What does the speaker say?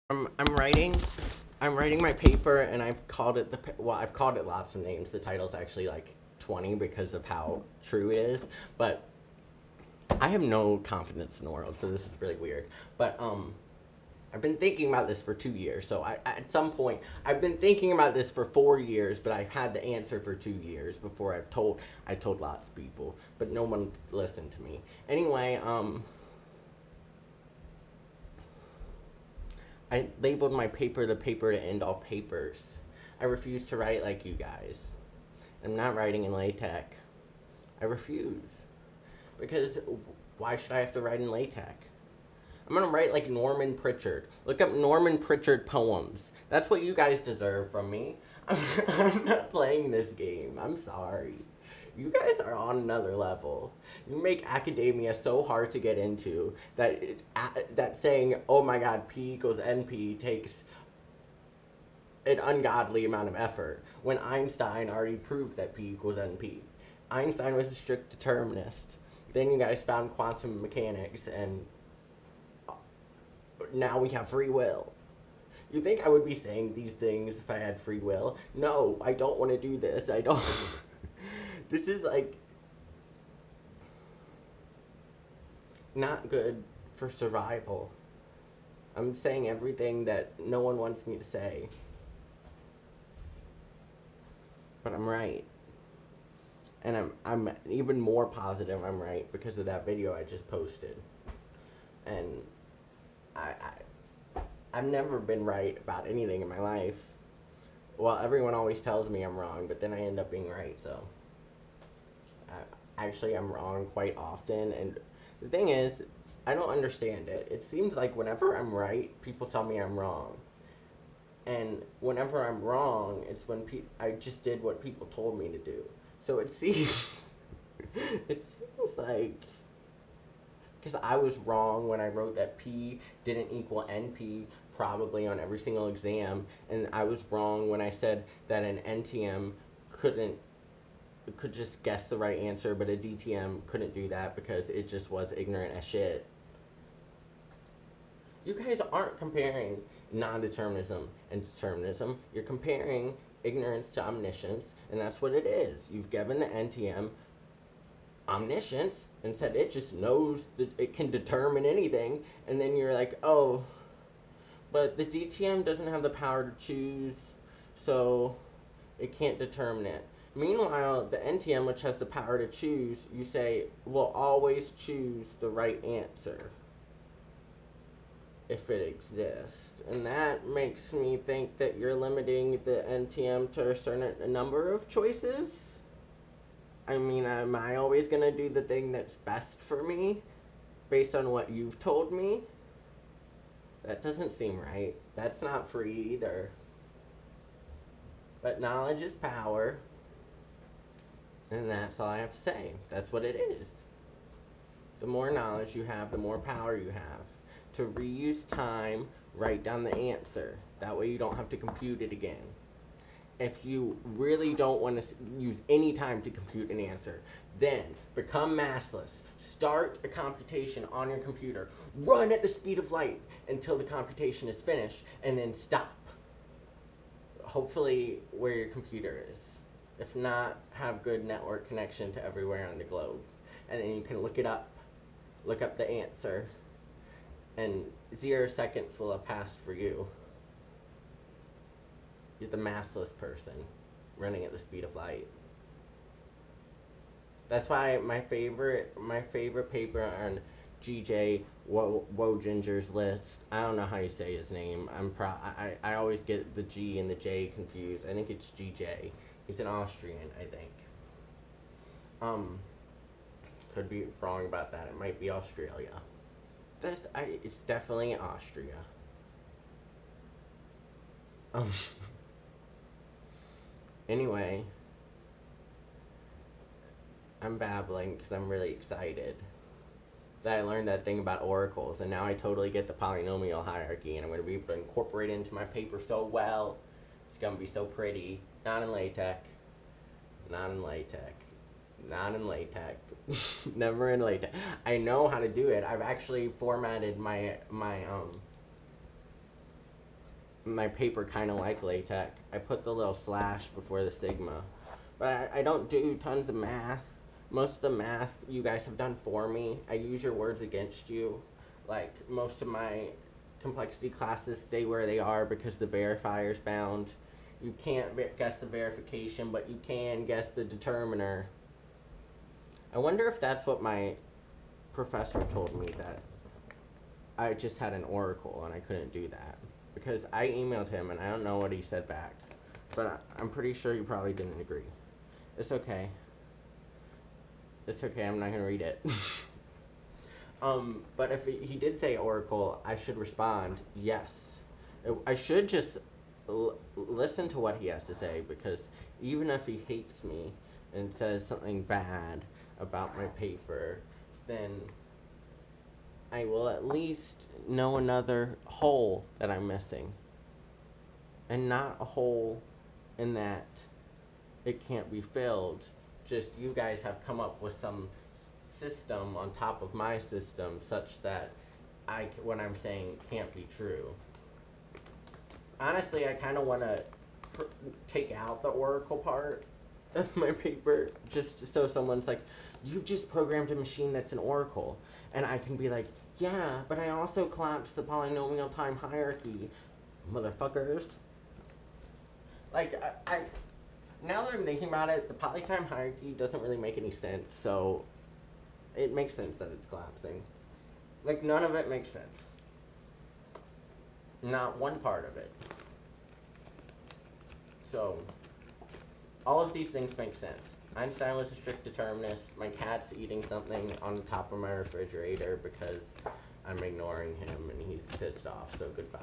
I'm writing my paper, and I've called it I've called it lots of names. The title's actually like 20 because of how true it is, but I have no confidence in the world, so this is really weird. But I've been thinking about this for 2 years. So at some point, I've been thinking about this for 4 years, but I've had the answer for 2 years before I told lots of people, but no one listened to me. Anyway, I labeled my paper the paper to end all papers. I refuse to write like you guys. I'm not writing in LaTeX. I refuse. Because why should I have to write in LaTeX? I'm gonna write like Norman Pritchard. Look up Norman Pritchard poems. That's what you guys deserve from me. I'm not playing this game. I'm sorry. You guys are on another level. You make academia so hard to get into that saying, oh my god, P equals NP takes an ungodly amount of effort, when Einstein already proved that P equals NP. Einstein was a strict determinist. Then you guys found quantum mechanics, and now we have free will. You think I would be saying these things if I had free will? No, I don't want to do this. I don't. This is like not good for survival. I'm saying everything that no one wants me to say. But I'm right. And I'm even more positive I'm right because of that video I just posted. And I've never been right about anything in my life. Well, everyone always tells me I'm wrong, but then I end up being right, so. Actually, I'm wrong quite often, and the thing is, I don't understand it. It seems like whenever I'm right, people tell me I'm wrong. And whenever I'm wrong, it's when I just did what people told me to do. So it seems, it seems like, because I was wrong when I wrote that P didn't equal NP probably on every single exam, and I was wrong when I said that an NTM could just guess the right answer, but a DTM couldn't do that because it just was ignorant as shit. You guys aren't comparing non-determinism and determinism. You're comparing ignorance to omniscience, and that's what it is. You've given the NTM omniscience and said it just knows that it can determine anything, and then you're like, oh, but the DTM doesn't have the power to choose, so it can't determine it. Meanwhile, the NTM, which has the power to choose, you say, will always choose the right answer if it exists. And that makes me think that you're limiting the NTM to a certain number of choices. I mean, am I always going to do the thing that's best for me based on what you've told me? That doesn't seem right. That's not free either. But knowledge is power. And that's all I have to say. That's what it is. The more knowledge you have, the more power you have. To reuse time, write down the answer. That way you don't have to compute it again. If you really don't want to use any time to compute an answer, then become massless. Start a computation on your computer. Run at the speed of light until the computation is finished, and then stop. Hopefully where your computer is. If not, have good network connection to everywhere on the globe. And then you can look it up. Look up the answer. And 0 seconds will have passed for you. You're the massless person running at the speed of light. That's why my favorite paper on GJ Woginger's list. I don't know how you say his name. I always get the G and the J confused. I think it's GJ. He's an Austrian, I think. Could be wrong about that. It might be Australia. It's definitely Austria. Anyway, I'm babbling because I'm really excited that I learned that thing about oracles, and now I totally get the polynomial hierarchy, and I'm going to be able to incorporate it into my paper so well. It's going to be so pretty. Not in LaTeX. Not in LaTeX. Not in LaTeX. Never in LaTeX. I know how to do it. I've actually formatted my my paper kind of like LaTeX. I put the little slash before the sigma. But I don't do tons of math. Most of the math you guys have done for me. I use your words against you. Like, most of my complexity classes stay where they are because the verifier's bound. You can't guess the verification, but you can guess the determiner. I wonder if that's what my professor told me, that I just had an oracle and I couldn't do that. Because I emailed him and I don't know what he said back. But I'm pretty sure you probably didn't agree. It's okay. It's okay, I'm not gonna read it. But if he did say oracle, I should respond, yes. I should just listen to what he has to say, because even if he hates me and says something bad about my paper, then I will at least know another hole that I'm missing. And not a hole in that it can't be filled. Just you guys have come up with some system on top of my system such that what I'm saying can't be true. Honestly, I kind of want to take out the oracle part of my paper, just so someone's like, you've just programmed a machine that's an oracle. And I can be like, yeah, but I also collapsed the polynomial time hierarchy, motherfuckers. Like, I now that I'm thinking about it, the polytime hierarchy doesn't really make any sense, so it makes sense that it's collapsing. Like, none of it makes sense. Not one part of it. So, all of these things make sense. Einstein was a strict determinist. My cat's eating something on top of my refrigerator because I'm ignoring him and he's pissed off, so goodbye.